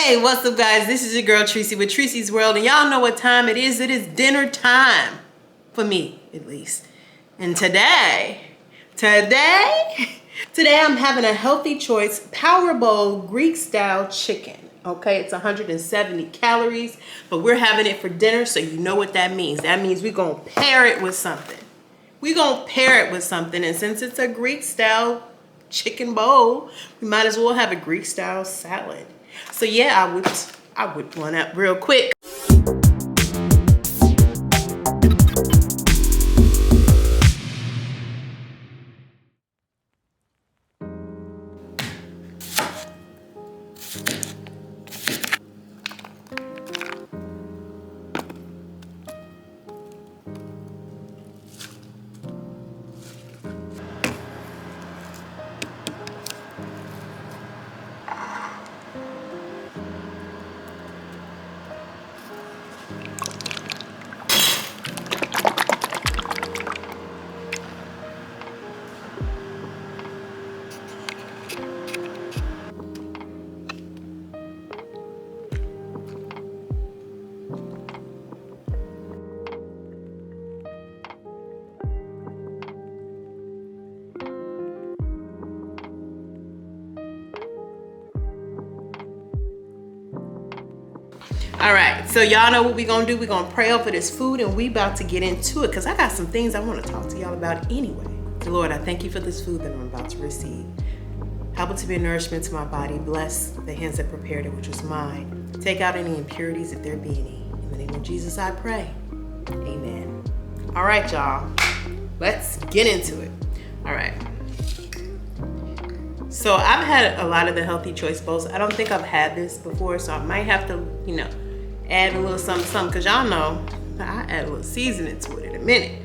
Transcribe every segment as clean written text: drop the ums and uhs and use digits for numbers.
Hey, what's up guys? This is your girl Tracy with Tracy's World, and y'all know what time it is. It is dinner time. For me, at least. And today I'm having a healthy choice Power Bowl Greek style chicken. Okay, it's 170 calories, but we're having it for dinner, so you know what that means. That means we're gonna pair it with something. And since it's a Greek style chicken bowl, we might as well have a Greek style salad. So yeah, I whipped one up real quick. All right, so y'all know what we gonna do. We gonna pray over this food, and we about to get into it because I got some things I want to talk to y'all about anyway. Lord, I thank you for this food that I'm about to receive. Help it to be a nourishment to my body. Bless the hands that prepared it, which was mine. Take out any impurities if there be any. In the name of Jesus, I pray. Amen. All right, y'all. Let's get into it. All right. So I've had a lot of the healthy choice bowls. I don't think I've had this before, so I might have to, add a little something, because y'all know I add a little seasoning to it in a minute.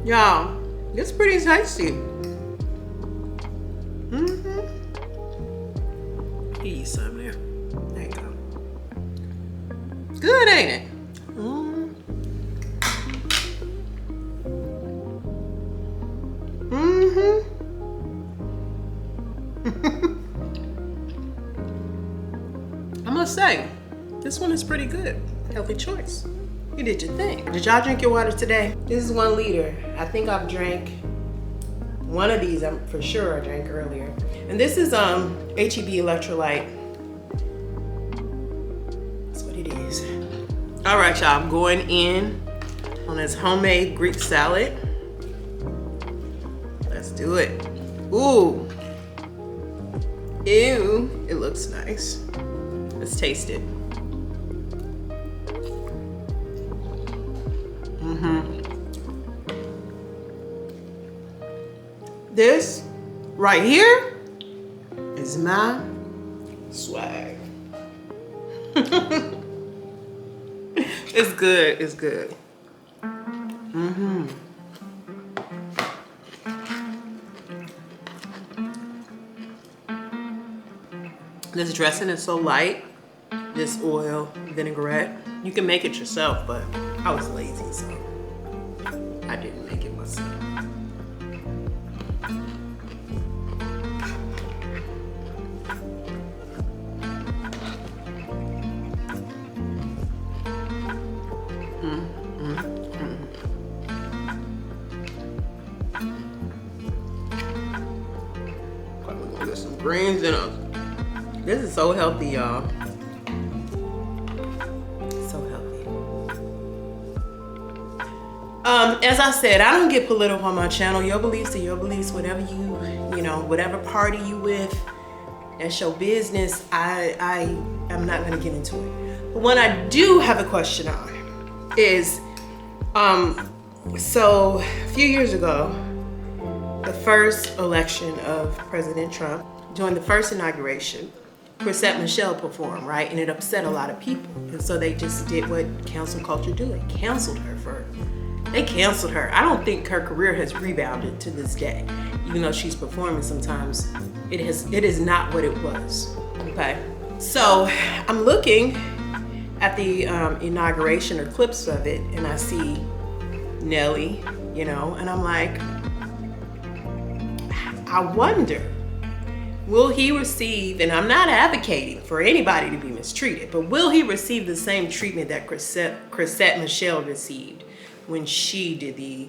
Y'all, it's pretty tasty. Give you some there. There you go. Good, ain't it? I must say, this one is pretty good. Healthy choice. You did your thing. Did y'all drink your water today? This is 1 liter. I think I've drank one of these. I'm for sure I drank earlier. And this is HEB electrolyte. That's what it is. All right, y'all. I'm going in on this homemade Greek salad. Let's do it. Ooh. Ew. It looks nice. Let's taste it. This right here is my swag. It's good. It's good. This dressing is so light. This oil, vinaigrette. You can make it yourself, but I was lazy, so I didn't make it myself. We're gonna get some greens in us. This is so healthy, y'all. As I said, I don't get political on my channel. Your beliefs are your beliefs. Whatever whatever party you with, that's your business. I'm not gonna get into it. But what I do have a question on is, so a few years ago, the first election of President Trump, during the first inauguration, Chrisette Michelle performed, right? And it upset a lot of people. And so they just did what cancel culture do. They canceled her. I don't think her career has rebounded to this day. Even though she's performing sometimes, it is not what it was, okay? So I'm looking at the inauguration or clips of it, and I see Nelly, and I'm like, I wonder, will he receive, and I'm not advocating for anybody to be mistreated, but will he receive the same treatment that Chrisette Michele received when she did the,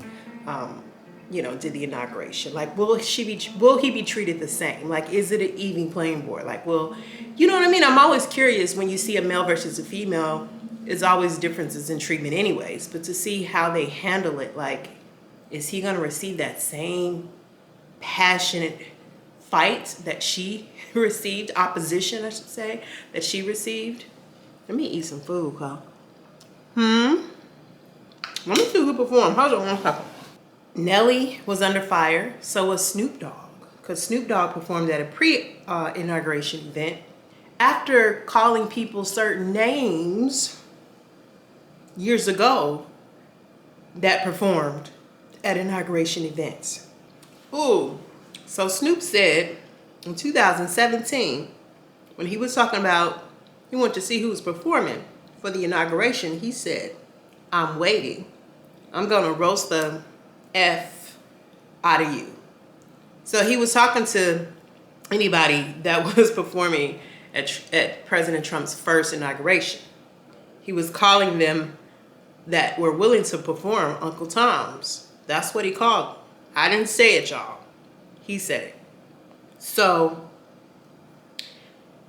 did the inauguration? Like, will he be treated the same? Like, is it an even playing board? Like, you know what I mean? I'm always curious when you see a male versus a female, there's always differences in treatment anyways, but to see how they handle it, like, is he gonna receive that same passionate fight that she received, opposition, I should say, that she received? Let me eat some food, huh? Let me see who performed. Hold on one second. Nelly was under fire, so was Snoop Dogg, because Snoop Dogg performed at a pre-inauguration event after calling people certain names years ago that performed at inauguration events. Ooh, so Snoop said in 2017, when he was talking about he wanted to see who was performing for the inauguration, he said, "I'm waiting. I'm gonna roast the F out of you." So he was talking to anybody that was performing at President Trump's first inauguration. He was calling them that were willing to perform Uncle Toms. That's what he called them. I didn't say it, y'all. He said it. So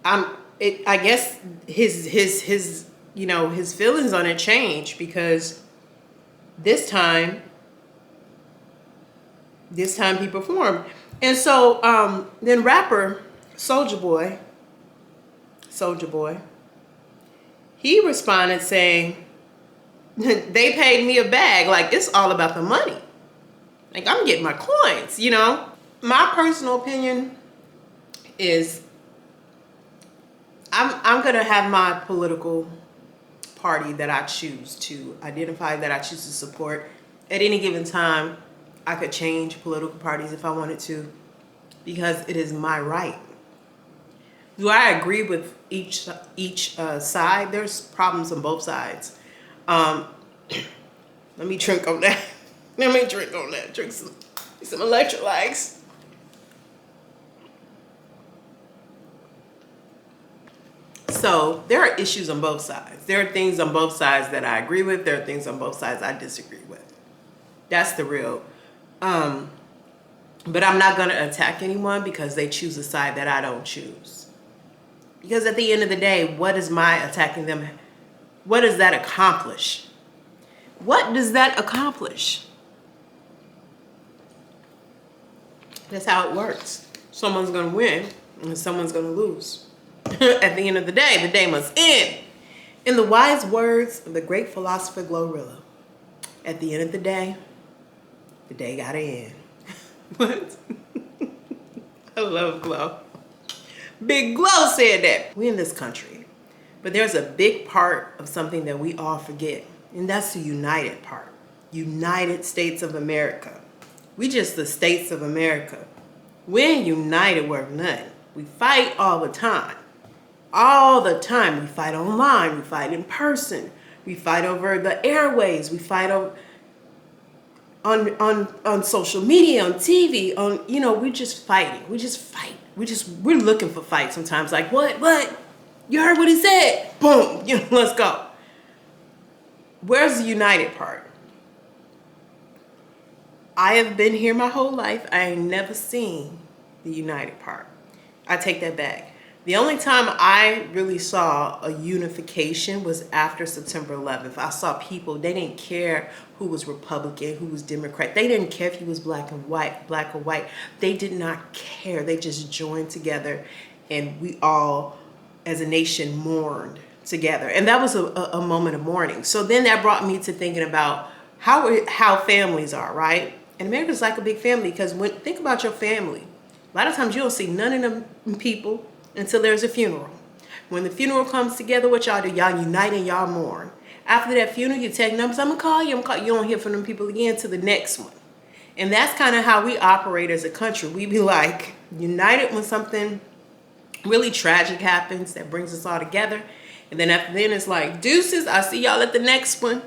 I guess his feelings on it changed, because this time he performed. And so then rapper Soulja Boy, he responded saying, they paid me a bag. Like, it's all about the money. Like, I'm getting my coins, you know? My personal opinion is I'm going to have my political party that I choose to identify, that I choose to support. At any given time, I could change political parties if I wanted to, because it is my right. Do I agree with each side? There's problems on both sides. Let me drink on that. Drink some electrolytes. So there are issues on both sides. There are things on both sides that I agree with. There are things on both sides I disagree with. That's the real. But I'm not going to attack anyone because they choose a side that I don't choose. Because at the end of the day, what is my attacking them? What does that accomplish? What does that accomplish? That's how it works. Someone's going to win and someone's going to lose. At the end of the day must end. In the wise words of the great philosopher Glorilla, at the end of the day gotta end. What? I love Glow. Big Glow said that. We in this country, but there's a big part of something that we all forget, and that's the united part. United States of America. We just the states of America. We ain't united worth nothing. We fight all the time. All the time. We fight online. We fight in person. We fight over the airways. We fight on social media, on TV, we're just fighting. We just fight. We're looking for fights sometimes. Like, what? You heard what he said? Boom. Let's go. Where's the united part? I have been here my whole life. I ain't never seen the united part. I take that back. The only time I really saw a unification was after September 11th. I saw people, they didn't care who was Republican, who was Democrat. They didn't care if you was black or white. They did not care. They just joined together, and we all, as a nation, mourned together. And that was a moment of mourning. So then that brought me to thinking about how families are, right? And America's like a big family, because think about your family. A lot of times you don't see none of them people until there's a funeral. When the funeral comes together, what y'all do? Y'all unite and y'all mourn. After that funeral, you take numbers. I'm gonna call you. You don't hear from them people again to the next one. And that's kind of how we operate as a country. We be like united when something really tragic happens that brings us all together. And then after then, it's like, deuces, I'll see y'all at the next one.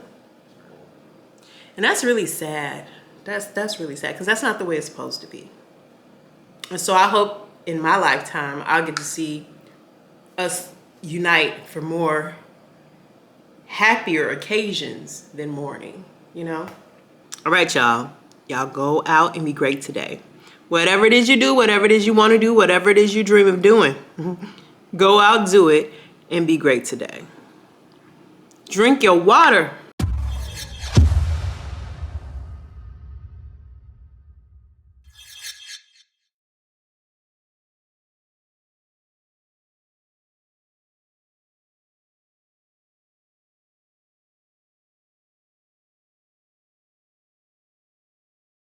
And that's really sad. That's really sad, because that's not the way it's supposed to be. And so I hope in my lifetime, I'll get to see us unite for more happier occasions than mourning, you know? All right, y'all. Y'all go out and be great today. Whatever it is you do, whatever it is you want to do, whatever it is you dream of doing, go out, do it, and be great today. Drink your water.